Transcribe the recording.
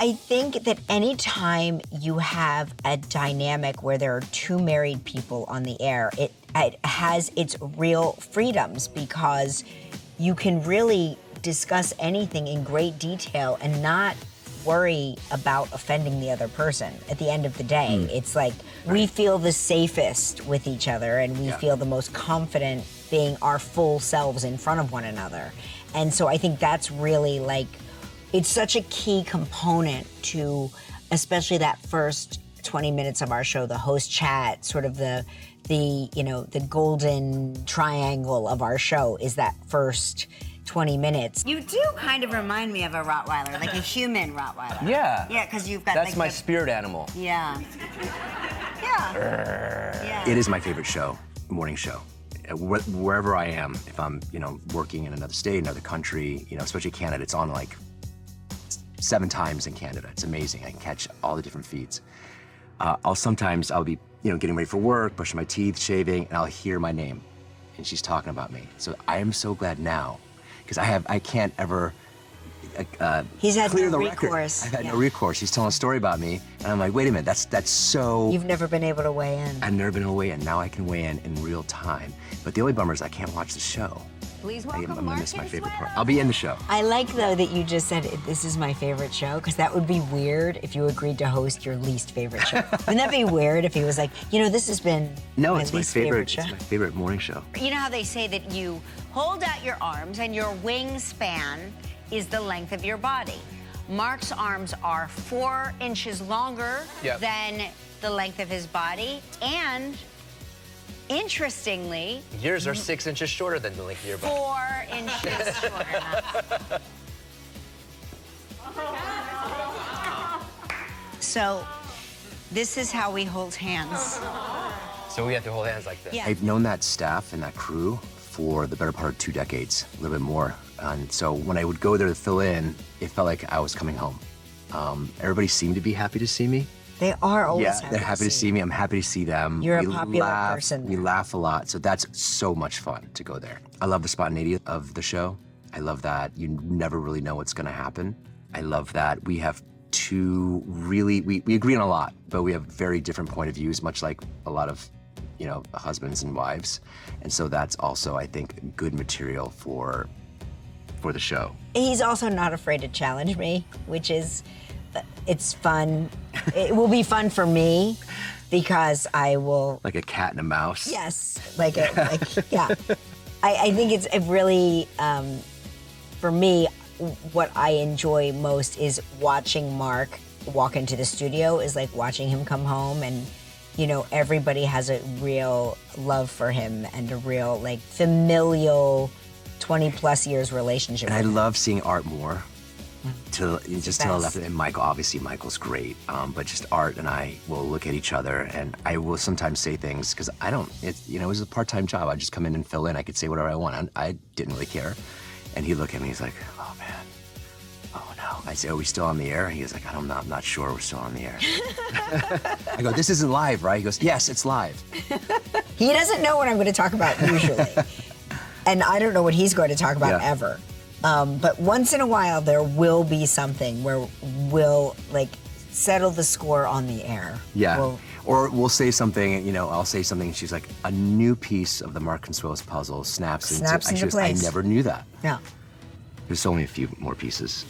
I think that anytime you have a dynamic where there are two married people on the air, it has its real freedoms because you can really discuss anything in great detail and not worry about offending the other person. At the end of the day, it's like we feel the safest with each other and we feel the most confident being our full selves in front of one another. And so I think that's really like, it's such a key component to, especially that first 20 minutes of our show, the host chat, sort of the golden triangle of our show is that first 20 minutes. You do kind of remind me of a Rottweiler, like a human Rottweiler. Yeah. Yeah, because you've got That's like my spirit animal. Yeah. Yeah. It is my favorite show, morning show. Wherever I am, if I'm, working in another state, another country, especially Canada, it's on like 7 times in Canada. It's amazing. I can catch all the different feeds. I'll be, getting ready for work, brushing my teeth, shaving, and I'll hear my name, and she's talking about me. So I am so glad now, because I can't ever He's had clear no the recourse. record. I've had no recourse. He's telling a story about me, and I'm like, wait a minute, that's so. You've never been able to weigh in. I've never been able to weigh in. Now I can weigh in real time. But the only bummer is I can't watch the show. Please I'm welcome gonna Mark miss my favorite part. Consuelos. I'll be in the show. I like, though, that you just said this is my favorite show, because that would be weird if you agreed to host your least favorite show. Wouldn't that be weird if he was like, this has been No, my it's my least favorite. show? It's my favorite morning show. You know how they say that you hold out your arms and your wingspan is the length of your body. Mark's arms are 4 inches longer than the length of his body, and interestingly, Yours are 6 inches shorter than the length of your body. 4 inches shorter. So, this is how we hold hands. So we have to hold hands like this. Yeah. I've known that staff and that crew for the better part of 2 decades, a little bit more. And so when I would go there to fill in, it felt like I was coming home. Everybody seemed to be happy to see me. They are always Yeah, they're happy to see me. I'm happy to see them. You're We a popular laugh, person We there. laugh a lot, so that's so much fun to go there. I love the spontaneity of the show. I love that you never really know what's gonna happen. I love that we have two really, we agree on a lot, but we have very different point of views, much like a lot of, husbands and wives. And so that's also, I think, good material for the show. He's also not afraid to challenge me, which is, it's fun. It will be fun for me because I will. Like a cat and a mouse. Yes, yeah. I think it's really, for me, what I enjoy most is watching Mark walk into the studio, is like watching him come home, and everybody has a real love for him and a real like familial 20+ years relationship. And I with him. love seeing Art more. To the left, best. and Michael, obviously Michael's great, but just Art and I will look at each other, and I will sometimes say things, because I don't, it was a part-time job. I just come in and fill in. I could say whatever I want. I didn't really care. And he'd look at me, he's like, oh man, oh no. I say, are we still on the air? And he was like, I'm not sure we're still on the air. I go, this isn't live, right? He goes, yes, it's live. He doesn't know what I'm going to talk about usually. And I don't know what he's going to talk about ever. But once in a while, there will be something where we'll like settle the score on the air. Yeah. Or we'll say something, I'll say something, and she's like, a new piece of the Mark Consuelos puzzle snaps into Snaps into she goes, I place. never knew that. Yeah. There's only a few more pieces.